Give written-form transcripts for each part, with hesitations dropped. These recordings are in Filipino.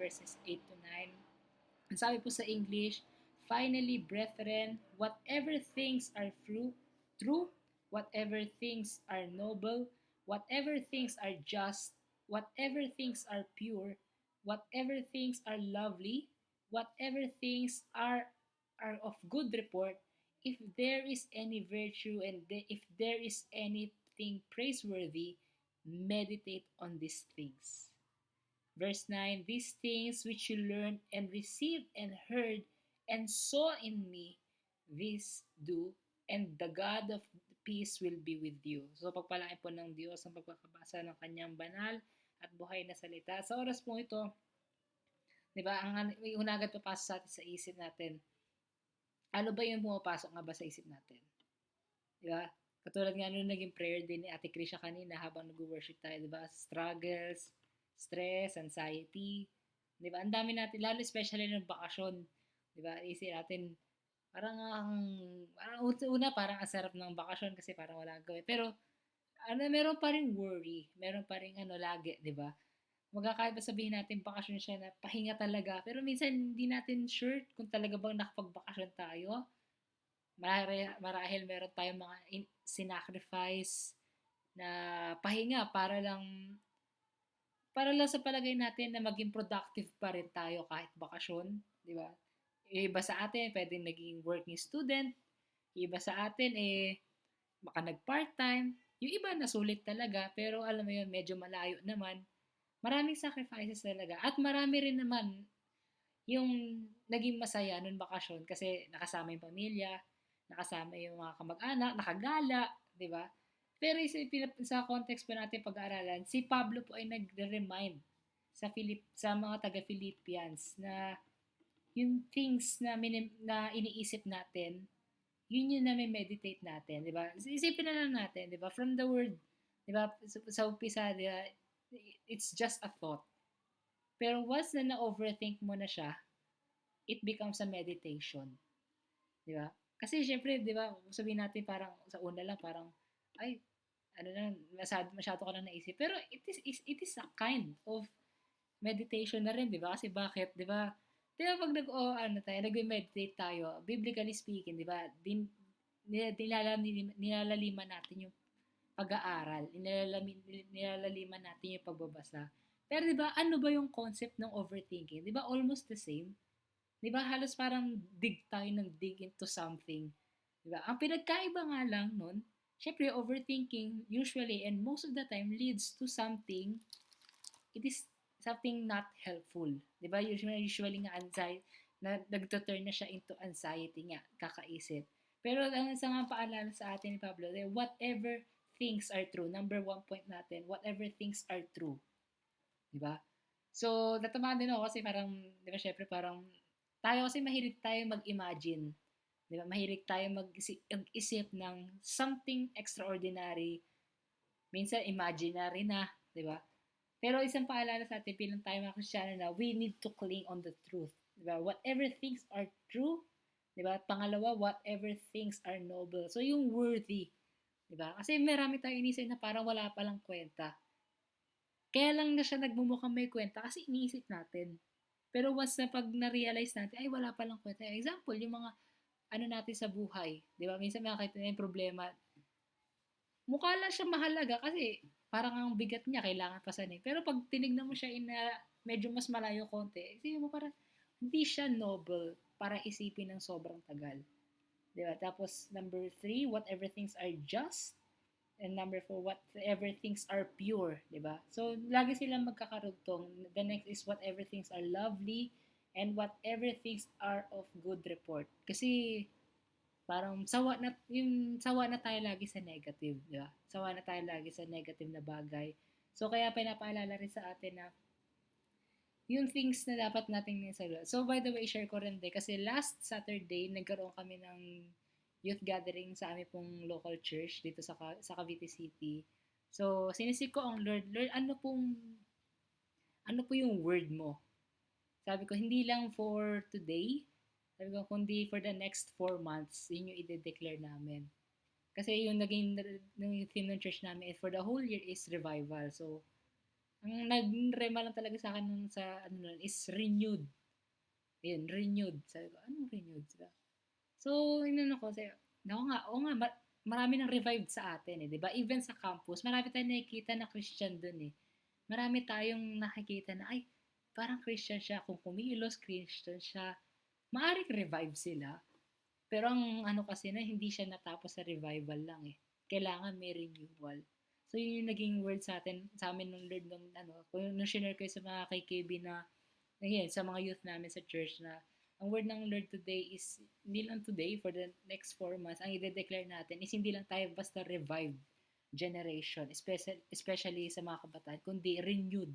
verses 8 to 9. Ang sabi po sa English, finally, brethren, whatever things are true, whatever things are noble, whatever things are just, whatever things are pure, whatever things are lovely, whatever things are of good report, if there is any virtue and if there is anything praiseworthy, meditate on these things. Verse 9, these things which you learned and received and heard and saw in me, this do, and the God of peace will be with you. So pagpalain po ng Diyos ang pagkakabasa ng kanyang banal at buhay na salita. Sa oras po ito, di ba, may unagad papasok sa atin sa isip natin. Ano ba yung pumapasok nga ba sa isip natin? Di ba? Katulad nga nung naging prayer din ni Ate Krisha kanina habang nag-worship tayo, di ba? Struggles, stress, anxiety, di ba? Ang dami natin, lalo especially ng bakasyon, di ba? Isip natin, parang una parang ang sarap ng bakasyon kasi parang wala gawin. Pero, meron pa rin worry, meron pa rin lagi, di ba? Magkakait ba sabihin natin bakasyon siya na pahinga talaga, pero minsan hindi natin sure kung talaga bang nakapagbakasyon tayo. Marahil meron tayong mga sinacrifice na pahinga para lang sa palagay natin na maging productive pa rin tayo kahit bakasyon, di ba? Iba sa atin, pwedeng naging working student. Iba sa atin, baka nag-part-time. Yung iba nasulit talaga, pero alam mo yun, medyo malayo naman. Maraming sacrifices talaga. At marami rin naman yung naging masaya nung bakasyon kasi nakasama yung pamilya, nakasama yung mga kamag-anak, nakagala, di ba? Pero sa context po natin pag-aaralan, si Pablo po ay nagre-remind sa mga taga-Philippians na yung things na iniisip natin, yun yung na-meditate natin, di ba? Isipin na lang natin, di ba? From the word, di ba? Sa umpisa, di ba? It's just a thought. Pero once na-overthink mo na siya, it becomes a meditation. Di ba? Kasi syempre, di ba, sabihin natin parang sa una lang, parang, ay, masyado ka lang naisip. Pero it is a kind of meditation na rin, di ba? Kasi bakit, di ba? Di ba pag nag-meditate tayo, biblically speaking, di ba, nilalaliman natin yung pag-aaral, nilalaliman natin yung pagbabasa. Pero di ba, ano ba yung concept ng overthinking? Di ba, almost the same? Di ba, halos parang dig into something. Di ba? Ang pinagkaiba nga lang nun, syempre, overthinking usually and most of the time leads to something, it is something not helpful. Di ba? Usually nga anxiety, na nagtuturn na siya into anxiety nga, kakaisip. Pero ang isa nga paalala sa atin ni Pablo, whatever things are true, number one point natin, whatever things are true. Di ba? So, natamaan din ako kasi parang, di ba, syempre parang, tayo kasi mahilig tayo mag-imagine. Di ba? Mahilig tayo mag-isip ng something extraordinary. Minsan, imaginary na. Di ba? Pero isang paalala sa atin, bilang tayo mga Kristiyano na, we need to cling on the truth. Di ba? Whatever things are true, di ba? At pangalawa, whatever things are noble. So, yung worthy. Di ba? Kasi marami tayong inisip na parang wala palang kwenta. Kaya lang na siya nagmumukhang may kwenta kasi iniisip natin. Pero once na pag na-realize natin, ay wala palang kwenta. Example, yung mga natin sa buhay. Di ba? Minsan makakita na yung problema. Mukha lang siya mahalaga kasi parang ang bigat niya, kailangan pasanin. Pero pag tinignan mo siya medyo mas malayo konti, isipin mo parang hindi siya noble para isipin ng sobrang tagal. Di ba? Tapos, number 3, whatever things are just. And number 4, whatever things are pure, di ba? So, lagi silang magkakarugtong. The next is whatever things are lovely and whatever things are of good report. Kasi, parang sawa na tayo lagi sa negative, di ba? Sawa na tayo lagi sa negative na bagay. So, kaya pinapaalala rin sa atin na yung things na dapat nating nisagot. So, by the way, share ko rin din. Kasi last Saturday, nagkaroon kami ng youth gathering sa aming pong local church dito sa Cavite City. So, sinisik ko ang Lord, ano po yung word mo? Sabi ko, hindi lang for today, sabi ko, kundi for the next 4 months, yun yung i-declare namin. Kasi yung naging theme ng church namin for the whole year is revival. So, Ang nag-rema lang talaga sa akin nun sa ano nun is renewed. Ayun, renewed. Sabi ko, anong renewed? Diba? So, inano ko, sabi, oo nga, marami nang revived sa atin eh, di ba? Even sa campus, marami tayong nakikita na Christian dun eh. Marami tayong nakikita na, ay, parang Christian siya. Kung kumilos, Christian siya. Maaring revive sila. Pero ang ano kasi na, hindi siya natapos sa revival lang eh. Kailangan may renewal. So, yun yung naging word sa atin, sa amin nung Lord nung ano, kung nung share ko sa mga kay KB na, ngayon, sa mga youth namin sa church na, ang word ng Lord today is, hindi lang today, for the next 4 months, ang i-declare natin is hindi lang tayo basta revived generation, especially sa mga kabataan, kundi renewed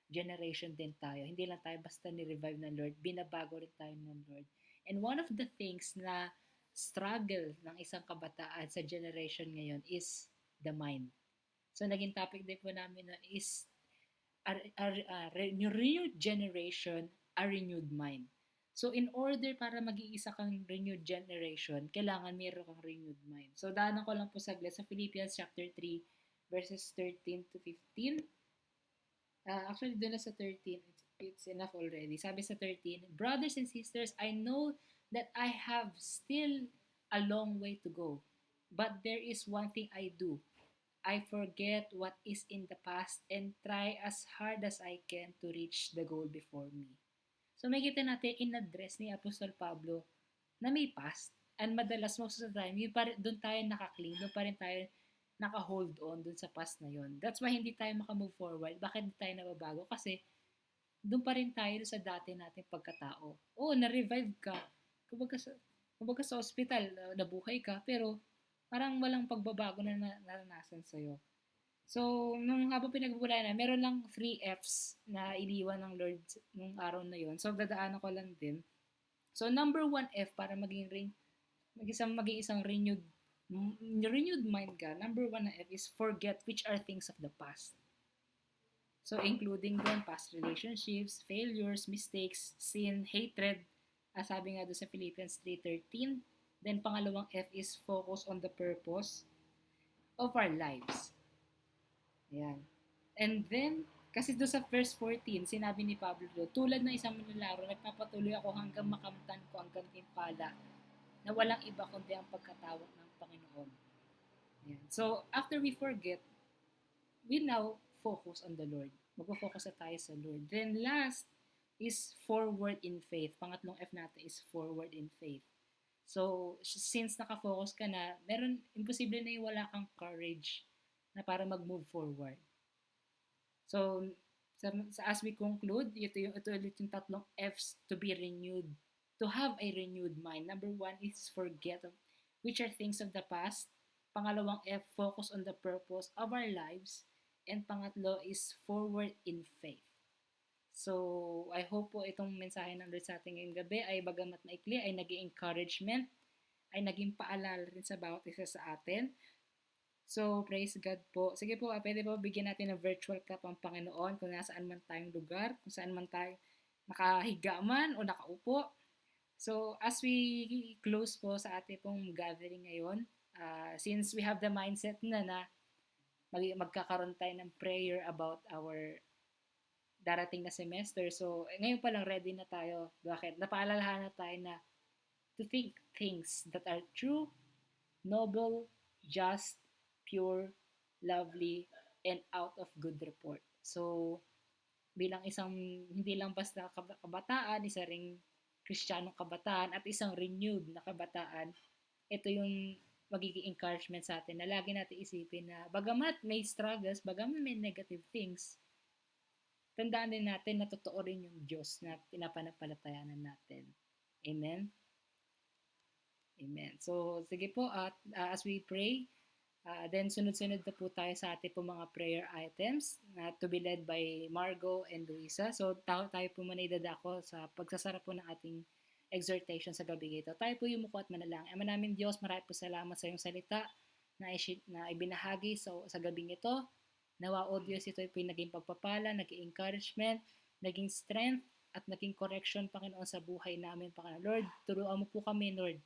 generation din tayo. Hindi lang tayo basta ni-revive ng Lord, binabago rin tayo ng Lord. And one of the things na struggle ng isang kabataan sa generation ngayon is the mind. So, naging topic din po namin na is renewed generation, a renewed mind. So, in order para mag-iisa kang renewed generation, kailangan mayroon kang renewed mind. So, daanan ko lang po saglit sa Philippians chapter 3, verses 13 to 15. Actually, doon na sa 13, it's enough already. Sabi sa 13, brothers and sisters, I know that I have still a long way to go. But there is one thing I do. I forget what is in the past and try as hard as I can to reach the goal before me. So makita natin in-address ni Apostol Pablo na may past. And madalas most of the time, doon tayo nakakling, doon pa rin tayo naka-hold on doon sa past na yon. That's why hindi tayo makamove forward. Bakit hindi tayo nababago? Kasi doon pa rin tayo sa dati nating pagkatao. Oo, na-revive ka. Kumbaga sa ospital, nabuhay ka, pero parang walang pagbabago na naranasan sa'yo. So, nung habang pinagbubulan na, meron lang 3 Fs na iniwan ng Lord nung araw na yon. So, dadaanan ko lang din. So, number 1 F para maging isang renewed mind ka. Number 1 na F is forget which are things of the past. So, including din past relationships, failures, mistakes, sin, hatred. Sabi nga doon sa Philippians 3:13. Then, pangalawang F is focus on the purpose of our lives. Ayan. And then, kasi doon sa verse 14, sinabi ni Pablo doon, tulad ng isang manlalaro, nagpapatuloy ako hanggang makamtan ko ang gantimpala na walang iba kundi ang pagkatawag ng Panginoon. Ayan. So, after we forget, we now focus on the Lord. Magpo-focus na tayo sa Lord. Then last is forward in faith. Pangatlong F natin is forward in faith. So, since nakafocus ka na, imposible na yung wala kang courage na para mag-move forward. So, as we conclude, ito ulit yung tatlong F's to be renewed. To have a renewed mind. Number 1 is forget which are things of the past. Pangalawang F, focus on the purpose of our lives. And pangatlo is forward in faith. So, I hope po itong mensahe ng Lord sa ating ngayong gabi ay bagamat maikli, ay naging encouragement, ay naging paalala rin sa bawat isa sa atin. So, praise God po. Sige po, pwede po bigyan natin ng virtual clap ang Panginoon kung nasaan man tayong lugar, kung saan man tayo nakahiga man o nakaupo. So, as we close po sa ating pong gathering ngayon, since we have the mindset na magkakaroon tayo ng prayer about our darating na semester. So, ngayon pa lang ready na tayo. Bakit? Napaalalahan na tayo na to think things that are true, noble, just, pure, lovely, and out of good report. So, bilang isang, hindi lang basta kabataan, isa ring Kristiyanong kabataan, at isang renewed na kabataan, ito yung magiging encouragement sa atin na lagi natin isipin na bagamat may struggles, bagamat may negative things, tandaan din natin na totoo rin yung Diyos na pinapanampalatayanan natin. Amen? Amen. So, sige po, as we pray, then sunod-sunod na po tayo sa ating po mga prayer items to be led by Margo and Luisa. So, tayo po muna idadako sa pagsasarap po ng ating exhortation sa gabi ito. Tayo po yumuko at manalangin. Ama namin Diyos, marami po salamat sa iyong salita na ibinahagi sa gabing ito. Nawa, O Diyos, ito po yung naging pagpapala, naging encouragement, naging strength, at naging correction, Panginoon, sa buhay namin, Panginoon. Lord, turuan mo po kami, Lord,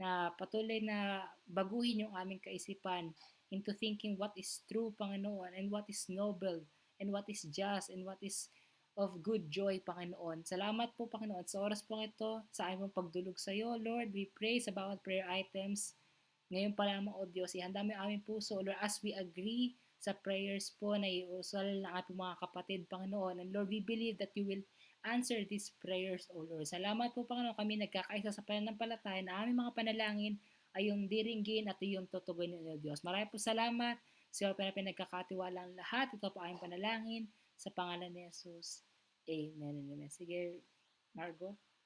na patuloy na baguhin yung aming kaisipan into thinking what is true, Panginoon, and what is noble, and what is just, and what is of good joy, Panginoon. Salamat po, Panginoon, sa oras po ito, sa aming pagdulog sa iyo, Lord. We pray sa bawat prayer items. Ngayon pa lamang, O Diyos, ihanda mo yung aming puso, Lord, as we agree sa prayers po na iusal ng ating mga kapatid, Panginoon. And Lord, we believe that you will answer these prayers, O Lord. Salamat po, Panginoon, kami nagkakaisa sa pananampalataya na aming mga panalangin ay yung diringgin at yung tutugunin, O Diyos. Maraming po salamat. Sa iyo pinagkakatiwala ang lahat. Ito po aming panalangin sa pangalan ni Jesus. Amen and amen. Sige, Margo.